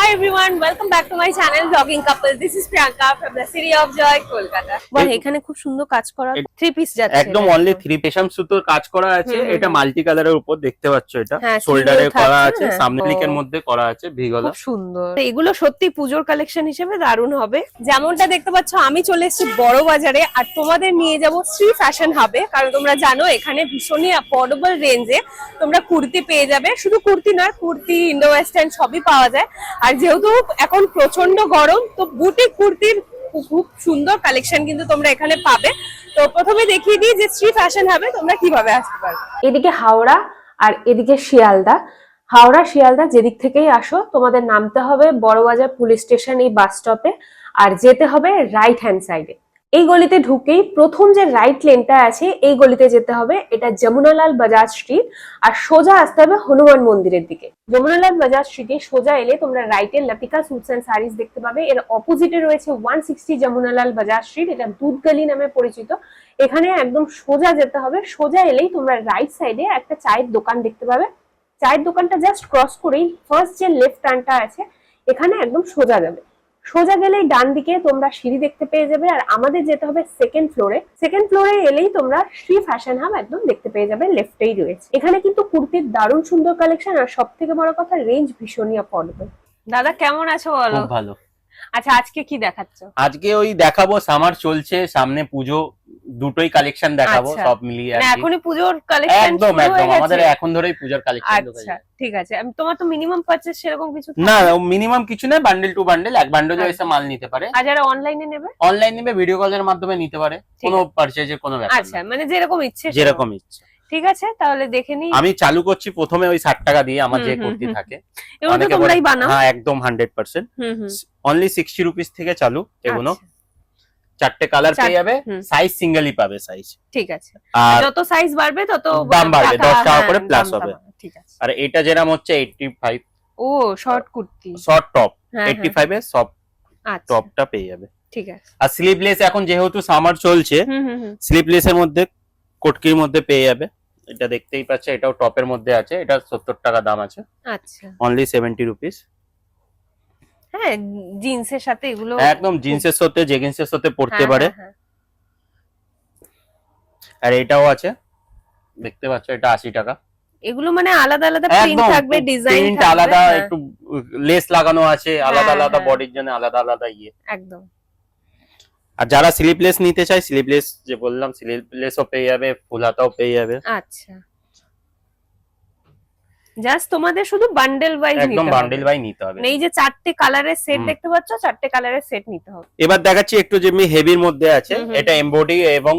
Hi everyone, welcome back to my channel Vlogging Couple. This is Priyanka from the City of Joy, Kolkata. বাহ, এখানে খুব সুন্দর কাজ করা 3 পিস যাচ্ছে। একদম অনলি 3 পেশাম সুতোর কাজ করা আছে। এটা মাল্টি কালারের উপর দেখতে পাচ্ছ, এটা শোল্ডারে করা আছে, সামনে লিকের মধ্যে করা আছে ভিগলা। খুব সুন্দর। এগুলো সত্যি পূজোর কালেকশন হিসেবে দারুণ হবে। যেমনটা দেখতে পাচ্ছ, আমি চলে এসেছি বড় বাজারে আর তোমাদের নিয়ে যাব শ্রী ফ্যাশন হাবে। কারণ তোমরা জানো এখানে ভীষণই অ্যাফোর্ডেবল রেঞ্জে তোমরা কুর্তি পেয়ে যাবে। শুধু কুর্তি নয়, কুর্তি ইন্ডো ওয়েস্টার্ন সবই পাওয়া যায়। আর যেহেতু এখন প্রচন্ড গরম, তো বুটিক কুর্তির খুব সুন্দর কালেকশন কিন্তু তোমরা এখানে পাবে। তো প্রথমে দেখিয়ে দিই যে শ্রী ফ্যাশন হাবে তোমরা কিভাবে আসতে পারবে। এদিকে হাওড়া আর এদিকে শিয়ালদা। হাওড়া শিয়ালদা যেদিক থেকেই আসো, তোমাদের নামতে হবে বড়বাজার পুলিশ স্টেশন এই বাস স্টপে, আর যেতে হবে রাইট হ্যান্ড সাইডে। এই গলিতে ঢুকেই প্রথম যে রাইট লেনটা আছে এই গলিতে যেতে হবে। এটা যমুনালাল বাজাজ স্ট্রিট, আর সোজা আসতে হবে হনুমান মন্দিরের দিকে। যমুনালাল বাজাজ স্ট্রিটে সোজা এলে তোমরা রাইটে লতিকা সুটস এন্ড শাড়িজ দেখতে পাবে। এর অপোজিটে রয়েছে 160 যমুনালাল বাজাজ স্ট্রিট, এটা দুধগালি নামে পরিচিত। এখানে একদম সোজা যেতে হবে। সোজা এলেই তোমরা রাইট সাইডে একটা চায়ের দোকান দেখতে পাবে। চায়ের দোকানটা জাস্ট ক্রস করেই ফার্স্ট যে লেফট টার্নটা আছে এখানে একদম সোজা যাবে। সোজা গেলেই ডান দিকে তোমরা সিঁড়ি দেখতে পেয়ে যাবে, আর আমাদের যেতে হবে সেকেন্ড ফ্লোরে। সেকেন্ড ফ্লোরে এলেই তোমরা শ্রী ফ্যাশন হাব একদম দেখতে পেয়ে যাবে, লেফটেই রয়েছে। এখানে কিন্তু কুর্তির দারুণ সুন্দর কালেকশন, আর সব থেকে বড় কথা রেঞ্জ ভীষণই অ্যাফোর্ডেবল। দাদা কেমন আছো বলো? খুব ভালো। আচ্ছা, আজকে কি দেখাচ্ছ? আজকে ওই দেখাবো, সামার চলছে, সামনে পুজো, দুটোই কালেকশন দেখাবো, সব মিলিয়ে মানে এখনই পূজোর কালেকশন একদম শুরু হয়ে একদম গেছে? আমাদের এখন ধরেই পূজার কালেকশন ঢুকে আচ্ছা যায়। ঠিক আছে। তোমার তো মিনিমাম পারচেজ সেরকম কিছু না, মিনিমাম কিছু না, বান্ডেল টু বান্ডেল, এক বান্ডেলে এসে মাল নিতে পারে। আর যারা অনলাইনে নেবে? অনলাইন নেবে, ভিডিও কলের মাধ্যমে নিতে পারে, কোনো পারচেজের কোনো ব্যাপার আচ্ছা, না। মানে যেরকম ইচ্ছে যেরকম ইচ্ছে। ঠিক আছে, তাহলে দেখে নি। আমি চালু করছি প্রথমে ওই 60 টাকা দিয়ে আমার যে কুর্তি থাকে। এগুলো তো তোমরাই বানাও? হ্যাঁ, একদম 100%। অনলি 60 রুপিস থেকে চালু এগুলো। চারটে কালার পেয়ে যাবে, সাইজ সিঙ্গেলই পাবে সাইজ। ঠিক আছে, আর যত সাইজ বাড়বে তত দাম বাড়বে, 10 টাকা করে প্লাস হবে। ঠিক আছে। আর এটা যেরকম হচ্ছে 85। ও শর্ট কুর্তি, শর্ট টপ 85 এ সব আচ্ছা টপটা পেয়ে যাবে। ঠিক আছে। আর স্লিভলেস এখন যেহেতু সামার চলছে, স্লিভলেস এর মধ্যে কোটকির মধ্যে পেয়ে যাবে। এটা দেখতেই পাচ্ছে, এটাও টপের মধ্যে আছে, এটা 70 টাকা দাম আছে। আচ্ছা, অনলি 70 রুপিস। হ্যাঁ, জিন্সের সাথে এগুলো একদম জিন্সের সাথে জেগিন্সের সাথে পরতে পারে। আর এটাও আছে, দেখতে পাচ্ছ, এটা 80 টাকা। এগুলো মানে আলাদা আলাদা প্রিন্ট থাকবে, ডিজাইন প্রিন্ট আলাদা, একটু লেস লাগানো আছে, আলাদা আলাদা বডির জন্য আলাদা আলাদা ইয়ে একদম। আর যারা স্লিভলেস নিতে চায়, স্লিভলেস যে বললাম, স্লিভলেসও পেয়ে যাবে, ফুল হাতাও পেয়ে যাবে। আচ্ছা, জাস্ট তোমাদের শুধু বান্ডেল ওয়াইজ নিতে হবে। একদম বান্ডেল ওয়াইজ নিতে হবে। এই যে চারটে কালারের সেট দেখতে পাচ্ছ, চারটে কালারের সেট নিতে হবে। এবার দেখাচ্ছি একটু যেমনি হেভির মধ্যে আছে। এটা এমব্রয়ডারি এবং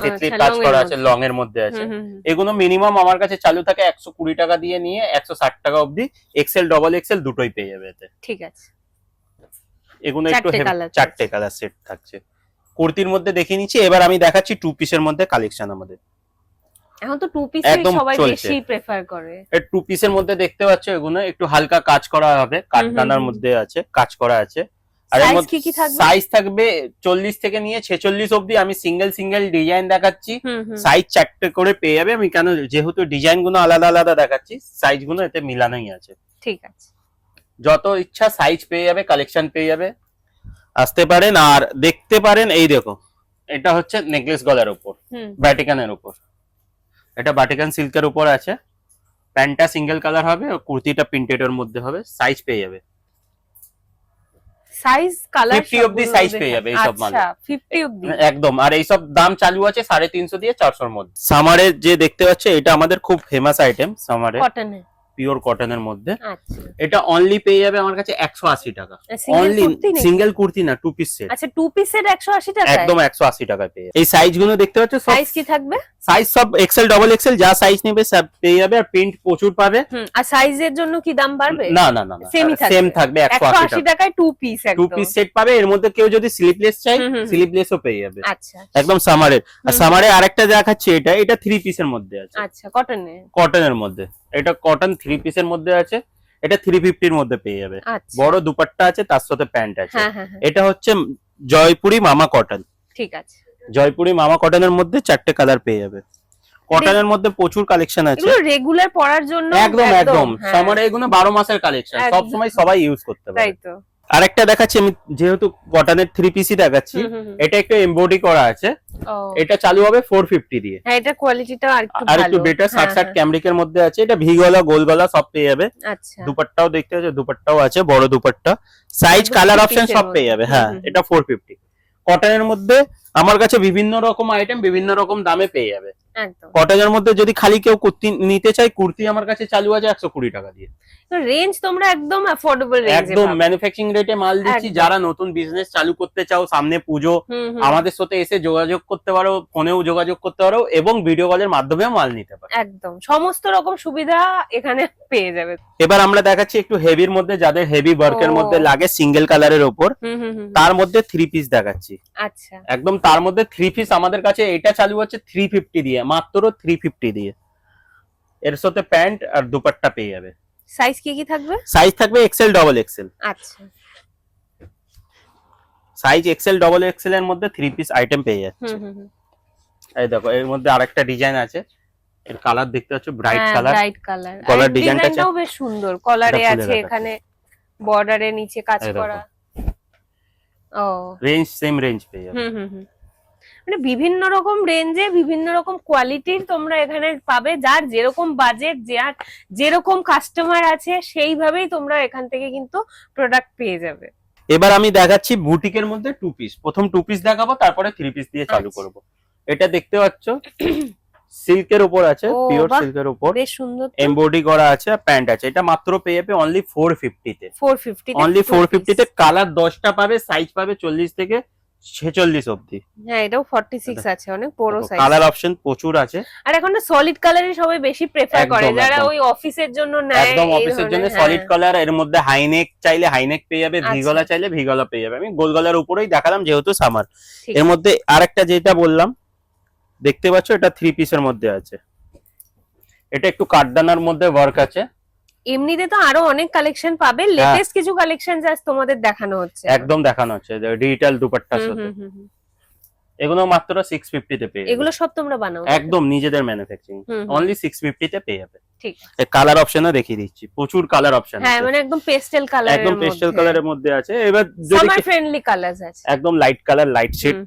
তিতলি কাজ করা আছে, লং এর মধ্যে আছে। এগুলো মিনিমাম আমার কাছে চালু থাকে 120 টাকা দিয়ে নিয়ে 160 টাকা অবধি। এক্সেল ডবল এক্সেল দুটোই পেয়ে যাবে এতে। ঠিক আছে। এগুলো একটু চারটে কালার সেট থাকছে। কুর্তির মধ্যে দেখিয়ে নিচ্ছি। এবার আমি দেখাচ্ছি টু পিসের মধ্যে কালেকশন আমাদের। এখন তো টু পিস সবাই বেশি প্রেফার করে। এই টু পিসের মধ্যে দেখতে পাচ্ছ, এগুলো একটু হালকা কাজ করা হবে, কাঠদানার মধ্যে আছে, কাজ করা আছে। আর এর মধ্যে সাইজ থাকবে 40 থেকে নিয়ে 46 অবধি। আমি সিঙ্গেল সিঙ্গেল ডিজাইন দেখাচ্ছি, সাইজ চারটে করে পেয়ে যাবে। আমি কেন, যেহেতু ডিজাইন গুলো আলাদা আলাদা দেখাচ্ছি, সাইজ গুলো এতে মিলানোই আছে। ঠিক আছে, যত ইচ্ছা সাইজ পেয়ে যাবে, কালেকশন পেয়ে যাবে, আসতে পারেন আর দেখতে পারেন। এই দেখো, এটা হচ্ছে নেকলেস গলার উপর, ব্যাটিকানের উপর। এটা বাটিকান সিল্কের উপর আছে। প্যান্টটা সিঙ্গেল কালার হবে, আর কুর্তিটা প্রিন্টেড এর মধ্যে হবে। সাইজ পেয়ে যাবে, সাইজ কালার 50 অবধি সাইজ পেয়ে যাবে এই সব মাল। আচ্ছা, 50 অবধি একদম। আর এই সব দাম চালু আছে 350 দিয়ে 400 এর মধ্যে। সামারের যে দেখতে পাচ্ছ, এটা আমাদের খুব ফেমাস আইটেম সামারে, কটনে, পিওর কটনের মধ্যে। আচ্ছা, এটা অনলি পেয়ে যাবে আমার কাছে 180 টাকা। অনলি সিঙ্গেল কুর্তি না, টু পিস সেট। আচ্ছা, টু পিস সেট 180 টাকা, একদম 180 টাকায় পেয়ে যাবে। এই সাইজ গুলো দেখতে পাচ্ছ, সাইজ কি থাকবে? সাইজ সব এক্সেল ডবল এক্সেল, যা সাইজ নেবে সব পেয়ে যাবে। আর প্রিন্ট প্রচুর পাবে। আর সাইজের জন্য কি দাম বাড়বে? না না না, সেম থাকবে 180 টাকায় টু পিস, একদম টু পিস সেট পাবে। এর মধ্যে কেউ যদি স্লিভলেস চাই, স্লিভলেসও পেয়ে যাবে। আচ্ছা, একদম সামারের। আর সামারে আরেকটা দেখাচ্ছি, এটা 3 পিসের মধ্যে আছে। আচ্ছা, কটনে, কটনের মধ্যে। এটা কটন 3 পিসের মধ্যে আছে। এটা 350 এর মধ্যে পেয়ে যাবে। বড় দুপাট্টা আছে, তার সাথে প্যান্ট আছে। এটা হচ্ছে জয়পুরি মামা কটন। ঠিক আছে, জয়পুরি মামা কটনের মধ্যে চারটে কালার পেয়ে যাবে। কটনের মধ্যে প্রচুর কালেকশন আছে, এগুলো রেগুলার পরার জন্য একদম একদম হ্যাঁ। সামারে এগুলো 12 মাসের কালেকশন, একদম। সব সময় সবাই ইউজ করতে পারে। তাই তো। আরেকটা দেখাচ্ছি আমি, যেহেতু কটনের 3 পিসই দেখাচ্ছি, এটা একটু এমব্রয়ডারি করা আছে, ও এটা চালু হবে 450 দিয়ে। হ্যাঁ, এটা কোয়ালিটিটা আরেকটু আর ভালো, একটু বেটার, হ্যাঁ, 60 ক্যামরিকের মধ্যে আছে, এটা ভি গলা গোল গলা সব পেয়ে যাবে। আচ্ছা, দুপাট্টাও দেখতে আছে, দুপাট্টাও আছে বড় দুপাট্টা, সাইজ একদম কালার 3 অপশন piece-এর সব পেয়ে যাবে। মধ্যে। হ্যাঁ, এটা 450। কটনের মধ্যে আমার কাছে বিভিন্ন রকম আইটেম বিভিন্ন রকম দামে পেয়ে যাবে। একদম। কটনের মধ্যে যদি খালি কেউ কুর্তি নিতে চাই, কুর্তি আমার কাছে চালু আছে 120 টাকা দিয়ে। রেঞ্জ তোমরা একদম অ্যাফোর্ডেবল রেঞ্জে একদম ম্যানুফ্যাকচারিং রেটে মাল দিচ্ছি। একদম। যারা নতুন বিজনেস চালু করতে চাও, সামনে পুজো, আমাদের সাথে এসে যোগাযোগ করতে পারো, ফোনেও যোগাযোগ করতে পারো এবং ভিডিও কলের মাধ্যমেও মাল নিতে পারো। একদম সমস্ত রকম সুবিধা এখানে পেয়ে যাবে। এবার আমরা দেখাচ্ছি একটু হেভির মধ্যে, যাদের হেভি ওয়ার্কের ও। মধ্যে লাগে সিঙ্গেল কালারের ওপর, তার মধ্যে 3 পিস দেখাচ্ছি। আচ্ছা, একদম তার মধ্যে 3 পিস আমাদের কাছে এটা চালু হচ্ছে 350 দিয়ে, মাত্র 350 দিয়ে। এর সাথে প্যান্ট আর দুপাট্টা পেয়ে যাবে। সাইজ কি কি থাকবে? সাইজ থাকবে এক্সেল ডবল এক্সেল। আচ্ছা, সাইজ এক্সেল ডবল এক্সেল এর মধ্যে 3 পিস আইটেম পেয়ে যাচ্ছে। এই দেখো, এর মধ্যে আরেকটা ডিজাইন আছে, এর কালার দেখতে পাচ্ছ, ব্রাইট কালার। ব্রাইট কালার, কলার ডিজাইনটা ডিজাইনটাও বেশ সুন্দর। কলারে এটা খুলে আছে, রাখা। এখানে বর্ডারে নিচে কাজ এই দেখো। করা। ও রেঞ্জ সেম রেঞ্জ পেয়ে যাবে। মানে বিভিন্ন রকম রেঞ্জে বিভিন্ন রকম কোয়ালিটির তোমরা এখানে পাবে। যার যেরকম বাজেট, যার যেরকম কাস্টমার আছে, সেইভাবেই তোমরা এখান থেকে কিন্তু প্রোডাক্ট পেয়ে যাবে। এবার আমি দেখাচ্ছি বুটিকের মধ্যে 2 পিস। প্রথম 2 পিস দেখাবো, তারপরে 3 পিস দিয়ে চালু আচ্ছা। করব। এটা দেখতে পাচ্ছ সিল্কের উপর আছে, ও, পিওর বাহ, সিল্কের উপর বেশ সুন্দর। এমব্রয়ডারি করা আছে, প্যান্ট আছে। এটা মাত্র পেয়ে যাবে অনলি 450 তে। 450 অনলি 450 তে। কালার 10টা পাবে, সাইজ পাবে 40 থেকে 46 অবধি। হ্যাঁ, এটাও 46 আছে, অনেক বড় সাইজ। কালার অপশন প্রচুর আছে। আর এখন তো সলিড কালারই সবাই বেশি প্রেফার একদম, করে, যারা একদম। ওই অফিসের জন্য নেয়। একদম এই অফিসের জন্য ধরনের, সলিড হ্যাঁ। কালার। এর মধ্যে হাইনেক চাইলে হাইনেক পেয়ে যাবে, আচ্ছা। ভিগলা চাইলে ভিগলা পেয়ে যাবে। আমি গোল গলার উপরেই দেখালাম যেহেতু সামার। ঠিক এর মধ্যে আরেকটা যেটা বললাম দেখতে পাচ্ছ, এটা 3 পিসের মধ্যে আছে। এটা একটু কাঠদানার মধ্যে ওয়ার্ক আছে। এমনিতে তো আরো অনেক কালেকশন পাবে, লেটেস্ট কিছু কালেকশন জাস্ট তোমাদের দেখানো হচ্ছে। একদম দেখানো হচ্ছে ডিজিটাল দুপাট্টার সাথে। এগুলো মাত্র 650 তে পেয়ে যাবে। এগুলো সব তোমরা বানাও? একদম নিজেদের ম্যানুফ্যাকচারিং, অনলি 650 তে পেয়ে যাবে। ঠিক। কালার অপশনও দেখিয়ে দিচ্ছি, প্রচুর কালার অপশন হ্যাঁ, আছে। মানে একদম পেস্টেল কালার, একদম পেস্টেল কালারের মধ্যে আছে। এবার যদি সামার ফ্রেন্ডলি কালারস আছে, একদম লাইট কালার, লাইট শেড,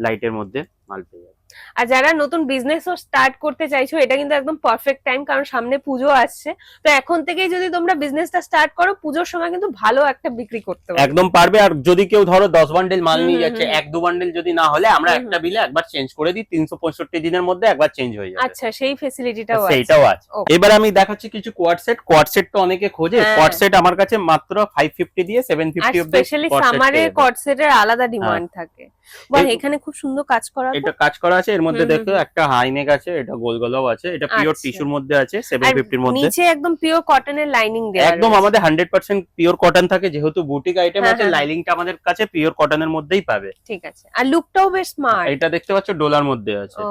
লাইটের মধ্যে মাল পেয়ে যাবে। আর যারা নতুন বিজনেস স্টার্ট করতে চাইছো, এটা কিন্তু একদম পারফেক্ট টাইম, কারণ সামনে পুজো আসছে। তো এখন থেকেই যদি তোমরা বিজনেসটা স্টার্ট করো, পুজোর সময় কিন্তু ভালো একটা বিক্রি করতে পারবে। একদম পারবে। আর যদি কেউ ধরো 10 বান্ডেল মাল নিয়ে যাচ্ছে, হুম। 1-2 বান্ডেল যদি না হলে আমরা একটা বিলে একবার চেঞ্জ করে দিই, 365 দিনের মধ্যে একবার চেঞ্জ হয়ে যাবে। আচ্ছা, সেই ফেসিলিটিটাও আছে। সেইটাও আছে। Okay. এবার আমি দেখাচ্ছি কিছু কোয়াড সেট। কোয়াড সেট তো অনেকে খোঁজে, হ্যাঁ। কোয়াড সেট আমার কাছে মাত্র 550 দিয়ে 750 আর অবধি স্পেশালি সামারে কট সেটের আলাদা ডিমান্ড থাকে। বাহ, এখানে খুব সুন্দর কাজ করা তো। এটা কাজ করা আছে। এর মধ্যে দেখো একটা হাইনেক আছে, এটা গোল গলাও আছে, এটা পিওর আচ্ছা। টিস্যুর মধ্যে আছে, আর 750 এর মধ্যে। নিচে একদম পিওর কটনের লাইনিং দেওয়া একদম রয়েছে। আমাদের 100% পিওর কটন থাকে, যেহেতু বুটিক আইটেম হ্যাঁ, আছে, হ্যাঁ। লাইনিংটা আমাদের কাছে পিওর কটনের মধ্যেই পাবে। ঠিক আছে। আর লুকটাও বেশ স্মার্ট। এটা দেখতে পাচ্ছ ডলার মধ্যে আছে, ও,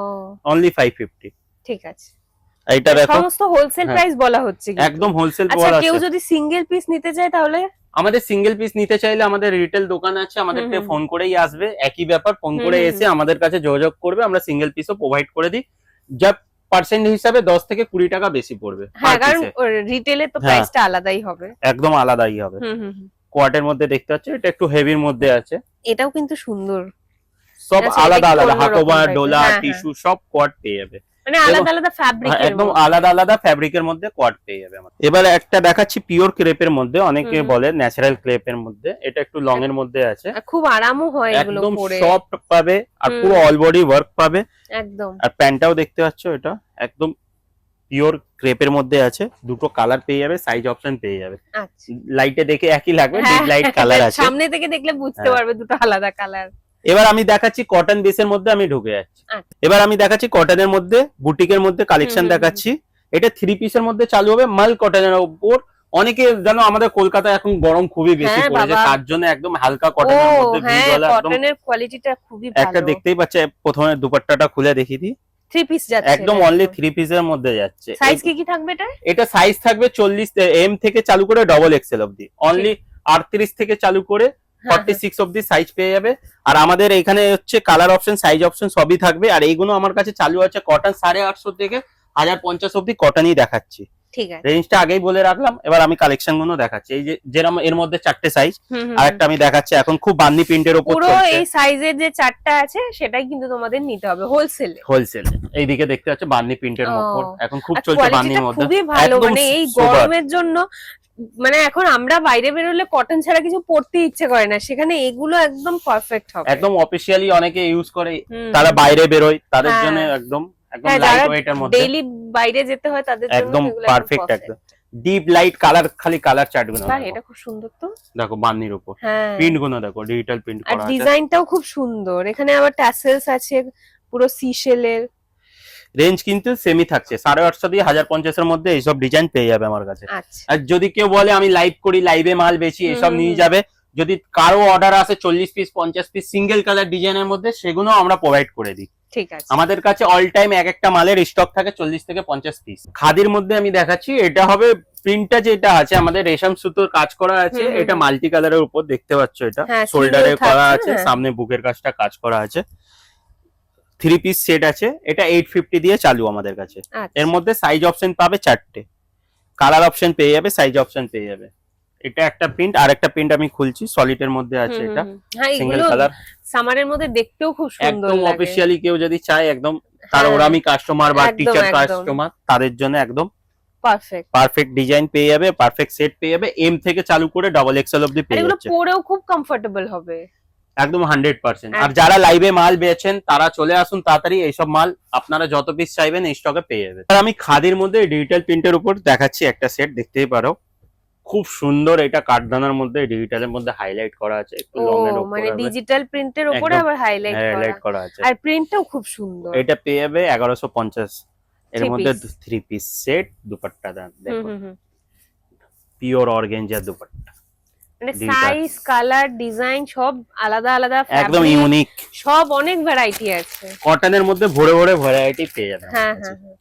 অনলি 550। ঠিক আছে। এইটা দেখো, সমস্ত হোলসেল হ্যাঁ। প্রাইস বলা হচ্ছে কিন্তু। একদম হোলসেল আচ্ছা, বলা কেউ আছে। যদি সিঙ্গেল পিস নিতে চায় তাহলে? আমাদের সিঙ্গেল পিস নিতে চাইলে আমাদের রিটেল দোকান আছে, আমাদেরকে ফোন করেই আসবে। একই ব্যাপার, ফোন করে এসে আমাদের কাছে যোগাযোগ করবে, আমরা সিঙ্গেল পিসও প্রোভাইড করে দিই। যা পার্সেন্ট হিসাবে 10 থেকে 20 টাকা বেশি পড়বে। হ্যাঁ, কারণ রিটেলে তো হ্যাঁ। প্রাইসটা আলাদাই হবে। একদম আলাদাই হবে। কোয়াটের মধ্যে দেখতে পাচ্ছ, এটা একটু হেভির মধ্যে আছে। এটাও কিন্তু সুন্দর, সব আচ্ছা, আলাদা এটা একটু আলাদা, অন্যরকম হাতোবা, type-এর। ডোলা, হ্যাঁ, টিস্যু সব কোয়াট পেয়ে যাবে। মানে আলাদা আলাদা ফ্যাব্রিক, একদম আলাদা আলাদা ফ্যাব্রিকের মধ্যে কোয়াট পেয়ে যাবে আমাদের। এবার একটা দেখাচ্ছি পিওর ক্রেপের মধ্যে, অনেকে বলে ন্যাচারাল ক্রেপের মধ্যে। এটা একটু লং এর মধ্যে আছে, খুব আরামও হয় এগুলো একদম পরে। সফট পাবে আর পুরো অল বডি ওয়ার্ক পাবে। একদম। আর প্যান্টটাও দেখতে পাচ্ছ, এটা একদম পিওর ক্রেপের মধ্যে আছে। দুটো কালার পেয়ে যাবে, সাইজ অপশন পেয়ে যাবে। আচ্ছা, লাইটে দেখে একই লাগবে, হ্যাঁ, ডিপ লাইট কালার আছে। সামনে থেকে দেখলে বুঝতে হ্যাঁ। পারবে দুটো আলাদা কালার। এবার আমি দেখাচ্ছি কটন বেসের মধ্যে, আমি ঢুকে যাচ্ছি। আচ্ছা। এবার আমি দেখাচ্ছি কটনের মধ্যে, বুটিকের মধ্যে কালেকশন দেখাচ্ছি। এটা 3 পিসের মধ্যে চালু হবে, মাল কটনের উপর। অনেকে জানো আমাদের কলকাতায় এখন গরম খুবই বেশি হ্যাঁ, পড়েছে, বাবা। তার জন্য একদম হালকা কটনের মধ্যে হ্যাঁ, ভিজওয়ালা একদম। কটনের কোয়ালিটিটা খুবই একটা ভালো। দেখতেই পাচ্ছে, প্রথমে দুপাট্টাটা খুলে দেখিয়ে দিই। 3 পিস যাচ্ছে একদম এটা অনলি 3 পিসের মধ্যে যাচ্ছে। সাইজ কি কি থাকবে এটা? এটা সাইজ থাকবে 40 এম থেকে চালু করে ডবল এক্সেল অবধি। অনলি 38 থেকে চালু করে 46 অব্দি সাইজ পেয়ে যাবে। আর আমাদের এখানে হচ্ছে কালার অপশন, সাইজ অপশন সবই থাকবে। আর এইগুলো আমার কাছে চালু আছে কটন 850 থেকে 1050 অব্দি কটনই দেখাচ্ছি। ঠিক আছে, রেঞ্জটা আগেই বলে রাখলাম। এবার আমি কালেকশন গুলো দেখাচ্ছি। এই যে যেরকম এর মধ্যে 4টে সাইজ, আর একটা আমি দেখাচ্ছি এখন খুব বান্নি প্রিন্টের উপর পুরো চলছে। এই সাইজের যে 4টা আছে সেটাই কিন্তু তোমাদের নিতে হবে হোলসেলে। হোলসেল এইদিকে দেখতে পাচ্ছ বান্নি প্রিন্টের উপর এখন খুব আর চলছে বান্নির কোয়ালিটিটা মধ্যে। খুবই ভালো, একদম মানে এই super। গরমের জন্য মানে এখন আমরা বাইরে বেরোলে কটন ছাড়া কিছু পরতে ইচ্ছে করে না, সেখানে এগুলো একদম পারফেক্ট হবে। একদম অফিশিয়ালি অনেকে ইউজ করে, হুম। তারা বাইরে বেরোয় তাদের হ্যাঁ। জন্য একদম হ্যাঁ, লাইট যারা ওয়েট এর মধ্যে ডেইলি বাইরে যেতে হয় তাদের জন্য একদম এগুলো পারফেক্ট। একদম ডিপ লাইট কালার, খালি কালার চার্ট গুলো বাহ, এটা খুব সুন্দর তো। দেখো বান্নির উপর হ্যাঁ, প্রিন্ট গুলো দেখো, ডিজিটাল প্রিন্ট আর করা আছে। ডিজাইনটাও খুব সুন্দর, এখানে আবার ট্যাসেলস আছে পুরো সিশেলের। রেঞ্জ কিন্তু সেমই থাকছে 850 দিয়ে 1050 এর মধ্যে এইসব ডিজাইন পেয়ে যাবে আমার কাছে। আচ্ছা, আর যদি কেউ বলে আমি লাইভ করি, লাইভে মাল বেচি, এসব নিয়ে যাবে। যদি কারো অর্ডার আসে 40 পিস 50 পিস সিঙ্গেল কালার ডিজাইনের মধ্যে, সেগুলো আমরা প্রোভাইড করে দিই। ঠিক আছে। আমাদের কাছে অল টাইম এক একটা মালের স্টক থাকে 40 থেকে 50 পিস। খাদির মধ্যে আমি দেখাচ্ছি, এটা হবে প্রিন্টটা যেটা আছে আমাদের রেশম সুতোর কাজ করা আছে। এটা মাল্টি কালারের উপর দেখতে পাচ্ছ, এটা হ্যাঁ, শোল্ডারে single করা থাকছে, আছে, হ্যাঁ। সামনে বুকের কাজটা কাজ করা আছে। 3 পিস সেট আছে, এটা 850 দিয়ে চালু আমাদের কাছে। আচ্ছা। এর মধ্যে সাইজ অপশন পাবে 4টে, কালার অপশন পেয়ে যাবে, সাইজ অপশন পেয়ে যাবে। এটা একটা প্রিন্ট, আর একটা প্রিন্ট আমি খুলছি, সলিড এর মধ্যে আছে। এটা হ্যাঁ, সিঙ্গেল এগুলো কালার, সামারের মধ্যে দেখতেও খুব সুন্দর একদম লাগে। অফিশিয়ালি কেউ যদি চায় একদম তার হ্যাঁ। ওরামি কাস্টমার বা একদম, টিচার একদম। কাস্টমার, তাদের জন্য একদম পারফেক্ট। পারফেক্ট ডিজাইন পেয়ে যাবে, পারফেক্ট সেট পেয়ে যাবে। এম থেকে চালু করে ডাবল এক্সেল অবধি আর পেয়ে এগুলো যাচ্ছে পরেও খুব কমফোর্টেবল হবে। একদম 100%। আর একদম। যারা লাইভে মাল বেচেন তারা চলে আসুন তাড়াতাড়ি, এইসব মাল আপনারা যত পিস চাইবেন এই স্টকে পেয়ে যাবেন। আর আমি খাদির মধ্যে ডিজিটাল প্রিন্টের উপর দেখাচ্ছি একটা সেট, দেখতেই পারো খুব সুন্দর। এটা কাঠদানার মধ্যে ডিজিটালের মধ্যে হাইলাইট করা আছে, একটু ও, লং এর উপর মানে ডিজিটাল প্রিন্টের উপরে একদম আবার হাইলাইট হাইলাইট করা, করা আছে। আর প্রিন্টটাও খুব সুন্দর। এটা পেয়ে যাবে 1150। এর Three মধ্যে piece। 3 পিস সেট, দুপাট্টা দাম হুম, দেখো, হুম, হুম। পিওর অর্গানজা দুপাট্টা, মানে দুইটা। সাইজ, কালার, ডিজাইন সব আলাদা আলাদা, একদম fabric, ইউনিক। সব অনেক ভ্যারাইটি আছে। কটনের মধ্যে ভরে ভরে ভ্যারাইটি পেয়ে যাবে। হ্যাঁ, হ্যাঁ, হ্যাঁ।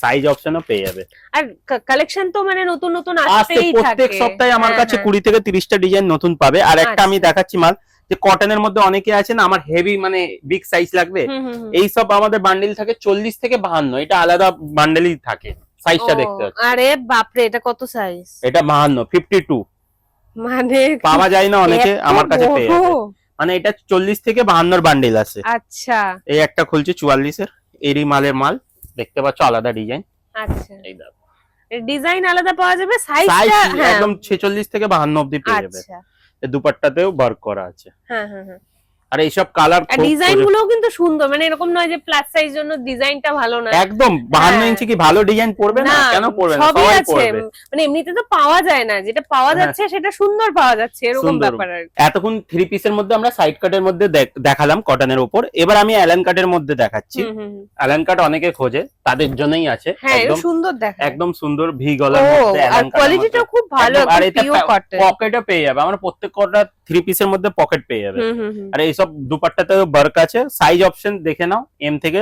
সাইজ অপশনও পেয়ে যাবে। আর কালেকশন তো মানে নতুন নতুন আসতে আসতেই থাকে প্রত্যেক সপ্তাহে আমার হ্যাঁ, কাছে হ্যাঁ। 20 থেকে 30টা ডিজাইন নতুন পাবে। আর একটা আমি আচ্ছা। দেখাচ্ছি মাল, যে কটনের মধ্যে অনেকে আছে না আমার হেভি মানে বিগ সাইজ লাগবে, হুম, হুম, হুম। এই সব আমাদের বান্ডিল থাকে 40 থেকে 52। এটা আলাদা বান্ডেলই থাকে, সাইজটা ও, দেখতে পাচ্ছ। আরে বাপরে, এটা কত সাইজ? এটা 52 52 মানে পাওয়া যায় না অনেকে, এত আমার কাছে পেয়ে বড়? যাবে। মানে এটা 40 থেকে 52 বান্ডিল আছে। আচ্ছা, এই একটা খুলছি 44 এর, এরই মালের মাল দেখতে পাচ্ছ, আলাদা ডিজাইন। আচ্ছা। এই দেখো ডিজাইন আলাদা পাওয়া যাবে, সাইজ সাইজটা হ্যাঁ। একদম 46 থেকে 52 অবধি পেয়ে যাবে। আচ্ছা, এই দুপাট্টাতেও ওয়ার্ক করা আছে। হ্যাঁ, হ্যাঁ, হ্যাঁ। আর এইসব কালার আর ডিজাইন গুলোও কিন্তু সুন্দর, মানে এরকম নয় যে প্লাস সাইজ জন্য ডিজাইনটা ভালো না। একদম 52 হ্যাঁ। ইঞ্চি কি ভালো ডিজাইন পড়বে না? কেন পড়বে না? সবই সবাই আছে, পড়বে। মানে এমনিতে তো পাওয়া যায় না, যেটা পাওয়া হ্যাঁ। যাচ্ছে সেটা সুন্দর পাওয়া যাচ্ছে, এরকম সুন্দর। ব্যাপার আর কি। এতক্ষণ 3 পিসের মধ্যে আমরা সাইড কাটের মধ্যে দেখালাম কটনের উপর। এবার আমি অ্যালান কাটের মধ্যে দেখাচ্ছি। হুম, হুম, হুম। অ্যালান কাট অনেকে খোঁজে, তাদের জন্যই আছে। হ্যাঁ, এটা একদম সুন্দর দেখা। একদম সুন্দর ভি গলার ও, মধ্যে আর অ্যালান কাট। কোয়ালিটিটাও খুব ভালো, আর এটা পিওর কটন। পকেটও পেয়ে যাবে। আমরা প্রত্যেক কটা 3 পিসের মধ্যে পকেট পেয়ে যাবে। হুম, হুম, হুম। আর এইসব দুপাট্টাতে ওয়ার্ক আছে। সাইজ অপশন দেখে নাও, এম থেকে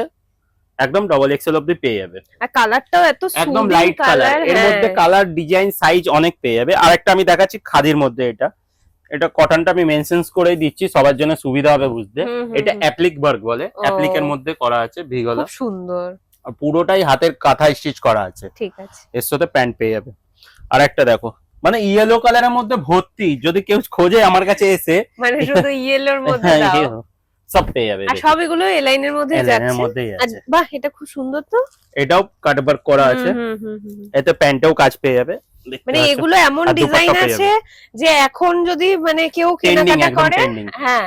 একদম ডাবল এক্সেল অবধি পেয়ে যাবে। আর কালারটাও এত একদম সুন্দর লাইট কালার, এর হ্যাঁ। মধ্যে কালার ডিজাইন সাইজ অনেক পেয়ে যাবে। আর একটা আমি দেখাচ্ছি খাদির মধ্যে, এটা কটনটা আমি মেনশনস করে দিচ্ছি সবার জন্য সুবিধা হবে বুঝতে। হুম, হুম, এটা হুম। অ্যাপ্লিক ওয়ার্ক বলে, ও। অ্যাপ্লিকের মধ্যে করা আছে ভি গলা, খুব সুন্দর। আর পুরোটাই হাতের কাঁথা স্টিচ করা আছে। ঠিক আছে। এর সাথে প্যান্ট পেয়ে যাবে। আর একটা দেখো, মানে ইয়েলো কালারের মধ্যে ভর্তি, যদি কেউ খোঁজে আমার কাছে এসে মানে শুধু ইয়েলোর মধ্যে হ্যাঁ, দাও। সব পেয়ে যাবে। আর সব এগুলো এলাইনের মধ্যে এলাইনের যাচ্ছে। মধ্যেই আর আছে। বাহ, এটা খুব সুন্দর তো। এটাও কাট ওয়ার্ক করা আছে। হুম, হুম, হুম, হুম। এতে প্যান্টেও কাজ পেয়ে যাবে। দেখতে মানে পাচ্ছ। এগুলো এমন আর দুপাট্টা ডিজাইন পেয়ে আছে যে এখন যদি মানে কেউ Trending, কেনাকাটা একদম করে, trending। হ্যাঁ,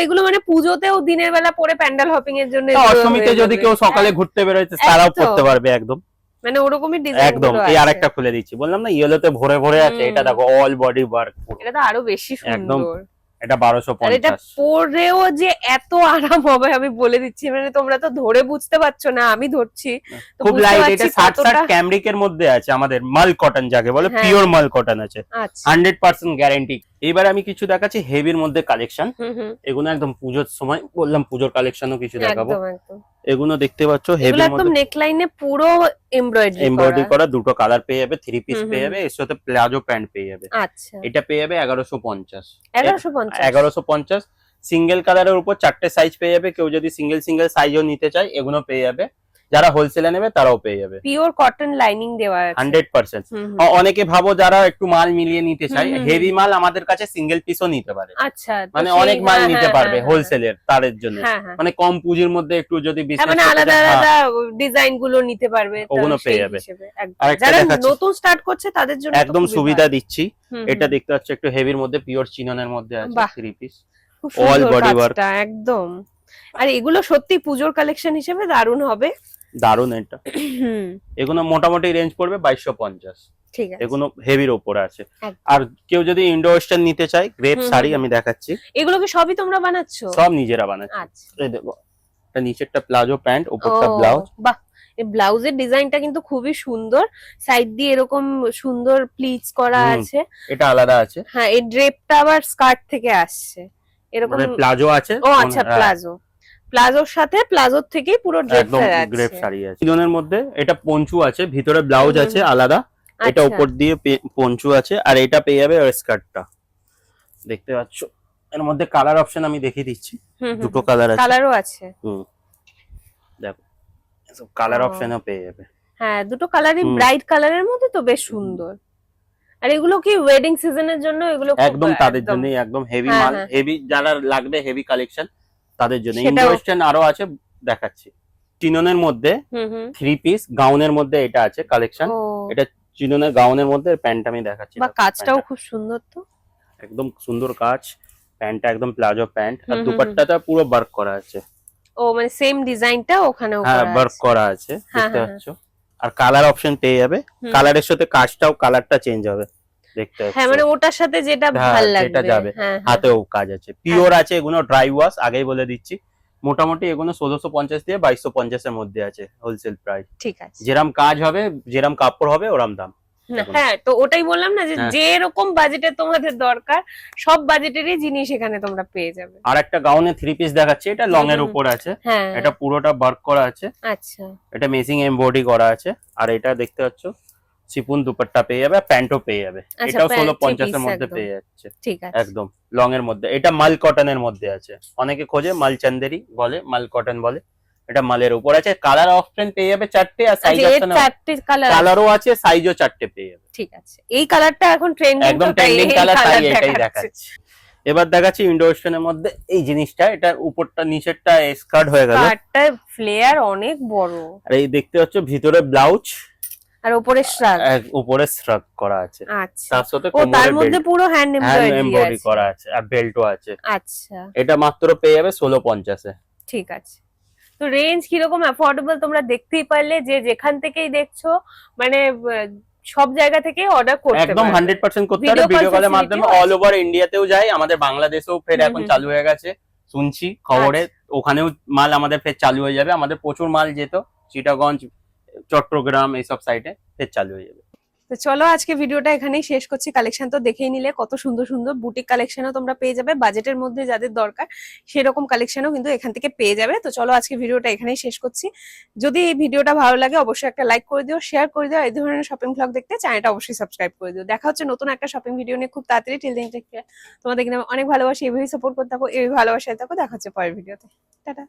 এগুলো মানে পুজোতেও দিনের বেলা পরে প্যান্ডেল হপিং এর জন্য তা এগুলো অষ্টমীতে হয়ে যদি যাবে। কেউ সকালে হ্যাঁ, ঘুরতে বেরোচ্ছে তারাও একদম। পড়তে পারবে একদম। মানে ওরকমই ডিজাইন একদম। গুলো এই আছে। আরেকটা খুলে দিচ্ছি, বললাম না ইয়েলোতে ভরে ভরে আছে। হুম। এটা দেখো অল বডি ওয়ার্ক, এটা তো আরো বেশি একদম সুন্দর। এটা আর এটা 1250। পরেও যে এত আরাম হবে আমি বলে দিচ্ছি, মানে তোমরা তো ধরে বুঝতে পারছো না, আমি ধরছি তো খুব বুঝতে লাইট। পারছি এটা 60 কতটা। ক্যামরিকের মধ্যে আছে, আমাদের মাল কটন যাকে বলে, হ্যাঁ। পিওর মাল কটন আছে, আচ্ছা, 100% গ্যারান্টি। এবার আমি কিছু দেখাচ্ছি হেভির মধ্যে কালেকশন। হুম। এগুলো একদম পুজোর সময় বললাম, পুজোর কালেকশনও কিছু দেখাবো। একদম একদম। এগুলো দেখতে পাচ্ছ এগুলো হেভির একদম মধ্যে নেকলাইনে পুরো এমব্রয়ডারি করা, দুটো কালার পেয়ে যাবে, 3 পিস হুম, পেয়ে হুম, যাবে, এর সাথে প্লাজো প্যান্ট পেয়ে যাবে। আচ্ছা। এটা পেয়ে যাবে 1150। 1150। 1150 সিঙ্গেল কালারের উপর 4টে সাইজ পেয়ে যাবে। কেউ যদি সিঙ্গেল সিঙ্গেল সাইজও নিতে চায় এগুলো পেয়ে যাবে। যারা হোলসেলে নেবে তারাও পেয়ে যাবে। পিওর কটন লাইনিং দেওয়া আছে। 100%। হুম, হুম। অনেকে ভাবো যারা একটু মাল মিলিয়ে নিতে চায়, হুম, হুম, হেভি মাল আমাদের কাছে সিঙ্গেল পিসও নিতে পারে, আচ্ছা, তো মানে সেই- অনেক মাল হ্যাঁ, নিতে হ্যাঁ, পারবে হ্যাঁ, হোলসেলের তাদের জন্য। হ্যাঁ, হ্যাঁ। মানে কম পুঁজির মধ্যে একটু যদি হ্যাঁ, বিজনেস মানে আলাদা আলাদা ডিজাইন গুলো নিতে পারবে, তো ওগুলো পেয়ে সেই যাবে। হিসেবে একদম। আরেকটা যারা দেখাচ্ছি। নতুন স্টার্ট করছে তাদের জন্য তো একদম খুবই সুবিধা ভালো। দিচ্ছি। হুম, এটা হুম। দেখতে পাচ্ছ একটু হেভির মধ্যে পিওর চিননের মধ্যে আছে, বাহ। 3 পিস খুব all সুন্দর body work। কাজটা একদম। আর এগুলো সত্যি পুজোর কালেকশন হিসেবে দারুণ হবে। দারুন এটা। হুম, এগুলো মোটামুটি রেঞ্জ পড়বে 2250। ঠিক আছে। এগুলো হেভির ওপরে আছে। একদম। আর কেউ যদি ইন্ডো ওয়েস্টার্ন নিতে চায়, গ্রেপ হুম, শাড়ি হুম, আমি দেখাচ্ছি। এগুলো কি সবই তোমরা বানাচ্ছো? সব নিজেরা বানাচ্ছি। আচ্ছা। এই দেখো, এটা নিচেরটা প্লাজো প্যান্ট, ও উপরটা ব্লাউজ। বাহ, এই ব্লাউজের ডিজাইনটা কিন্তু খুবই সুন্দর। সাইড দিয়ে এরকম সুন্দর প্লিটস করা আছে। এটা আলাদা আছে, হ্যাঁ, এই ড্রেপটা আবার স্কার্ট থেকে আসছে এরকম। মানে প্লাজো আছে। ও আচ্ছা, প্লাজোর সাথে প্লাজোর থেকেই পুরো একদম ড্রেপটা গ্রেপ যাচ্ছে। শাড়ি আছে। চিননের মধ্যে এটা পঞ্চু আছে, ভিতরে ব্লাউজ হুম, আছে হুম। আলাদা। এটা আচ্ছা। উপর দিয়ে পঞ্চু আছে, আর এটা পেয়ে যাবে স্কার্টটা। দেখতে পাচ্ছ এর মধ্যে কালার অপশন আমি দেখিয়ে দিচ্ছি। হুম, দুটো কালার আছে। কালারও আছে। হুম, দেখো এসব কালার ও। অপশনও পেয়ে যাবে। হ্যাঁ, দুটো কালারই হুম। ব্রাইট কালারের মধ্যে, তো বেশ সুন্দর। আর এগুলো কি ওয়েডিং সিজনের জন্য এগুলো খুব একদম তাদের একদম। জন্য একদম হেভি হ্যাঁ, মাল, হ্যাঁ। হেভি যারা লাগবে হেভি কালেকশন তাদের জন্য। সেটাও- ইন্ডো ওয়েস্টার্ন আরো আছে, দেখাচ্ছি। চিননের মধ্যে হুম, হুম। 3 পিস গাউনের মধ্যে এটা আছে কালেকশন। ও এটা চিননের গাউনের মধ্যে প্যান্ট আমি দেখাচ্ছি। বা দেখো, কাজটাও প্যান্টটা খুব সুন্দর তো। একদম সুন্দর কাজ। প্যান্টটা একদম প্লাজো প্যান্ট, আর হুম, হুম, দুপাট্টাটা পুরো ওয়ার্ক করা আছে। ও মানে সেম ডিজাইনটা ওখানেও হ্যাঁ, করা ওয়ার্ক আছে। করা আছে, হ্যাঁ, দেখতে হ্যাঁ, পাচ্ছ। আর কালার অপশন পেয়ে যাবে। হুম। কালারের সাথে কাজটাও, কালারটা চেঞ্জ হবে, দেখতে পাচ্ছ। হ্যাঁ, মানে ওটার সাথে যেটা হ্যাঁ, ভাল যেটা লাগবে। যাবে। হ্যাঁ, হ্যাঁ। হাতেও কাজ আছে, পিওর আছে। এগুলো ড্রাই ওয়াশ, আগেই বলে দিচ্ছি। মোটামুটি এগুলো 1650 দিয়ে 2250 এর মধ্যে আছে হোলসেল প্রাইস। ঠিক আছে। যেরাম কাজ হবে, যেরাম কাপড় হবে, ওরাম দাম। দেখুন। হ্যাঁ, তো ওটাই বললাম না যে হ্যাঁ। যে এরকম বাজেটে তোমাদের দরকার সব বাজেটেরই জিনিস এখানে তোমরা পেয়ে যাবে। আর একটা গাউনে 3 পিস দেখাচ্ছি, এটা লং এর হুম, উপর আছে। হ্যাঁ। এটা পুরোটা ওয়ার্ক করা আছে। আচ্ছা। এটা মেসিং এমব্রয়ডারি করা আছে। আর এটা দেখতে পাচ্ছ সিপুন দুপাট্টা পেয়ে যাবে, প্যান্টও পেয়ে যাবে। আচ্ছা, এটাও প্যান্ট, 1650 এর three-piece মধ্যে একদম। পেয়ে যাচ্ছে। ঠিক আছে। একদম লং এর মধ্যে। এটা মাল কটনের মধ্যে আছে। অনেকে খোঁজে মাল চান্দেরি বলে, মাল কটন বলে। এটা মালের উপর আছে। কালার অপশন পেয়ে যাবে 4টে, আর সাইজ আচ্ছা, এর অপশন 4টে কালার। কালারও আছে, সাইজও 4টে পেয়ে যাবে। ঠিক আছে। এই কালারটা এখন ট্রেন্ডিং, একদম ট্রেন্ডিং কালার, তাই এটাই দেখাচ্ছি। এবার দেখাচ্ছি ইন্ডো ওয়েস্টার্নের মধ্যে এই জিনিসটা। এটা উপরটা নিচেরটা স্কার্ট হয়ে গেল, কালারটার ফ্লেয়ার অনেক বড়। আর এই দেখতে পাচ্ছ ভিতরে ব্লাউজ, আর উপরে শ্রাগ। উপরে স্ট্রাক করা আছে। আচ্ছা। তার সাথে ও, তার কোমরে মধ্যে বেল্ট, পুরো হ্যান্ড হ্যান্ড এমব্রয়ডারি এমব্রয়ডারি আছে। করা আছে, আর বেল্টও আছে। আচ্ছা, এটা মাত্র পেয়ে যাবে 1650 এ। ঠিক আছে। তো রেঞ্জ কিরকম অ্যাফোর্ডেবল তোমরা দেখতেই পারলে, যে যেখান থেকেই দেখছো মানে সব জায়গা থেকে অর্ডার করতে একদম পারবে। 100% করতে Video পারে। ভিডিও call কলের মাধ্যমে facility-ও অল ওভার ইন্ডিয়াতেও যায়, আমাদের বাংলাদেশেও ফের হুম, এখন হুম, চালু হয়ে গেছে শুনছি খবরে। ওখানেও মাল আমাদের ফের চালু হয়ে যাবে। আমাদের প্রচুর মাল যেত চিটাগঞ্জ, চট্টগ্রাম এইসব সাইডে, ফের চালু হয়ে যাবে। তো চলো আজকে ভিডিওটা এখানেই শেষ করছি। কালেকশন তো দেখেই নিলে, কত সুন্দর সুন্দর বুটিক কালেকশনও তোমরা পেয়ে যাবে। বাজেটের মধ্যে যাদের দরকার সেরকম কালেকশনও কিন্তু এখান থেকে পেয়ে যাবে। তো চলো আজকে ভিডিওটা এখানেই শেষ করছি। যদি এই ভিডিওটা ভালো লাগে অবশ্যই একটা লাইক করে দিও, শেয়ার করে দিও। এই ধরনের শপিং ব্লগ দেখতে চ্যানেলটা অবশ্যই সাবস্ক্রাইব করে দিও। দেখা হচ্ছে নতুন একটা শপিং ভিডিও নিয়ে খুব তাড়াতাড়ি। Till then take care. তোমাদের কিন্তু অনেক ভালোবাসি, এইভাবেই সাপোর্ট করতে থাকো, এইভাবে ভালোবাসায় থাকো। দেখা হচ্ছে পরের ভিডিওতে। টাটা।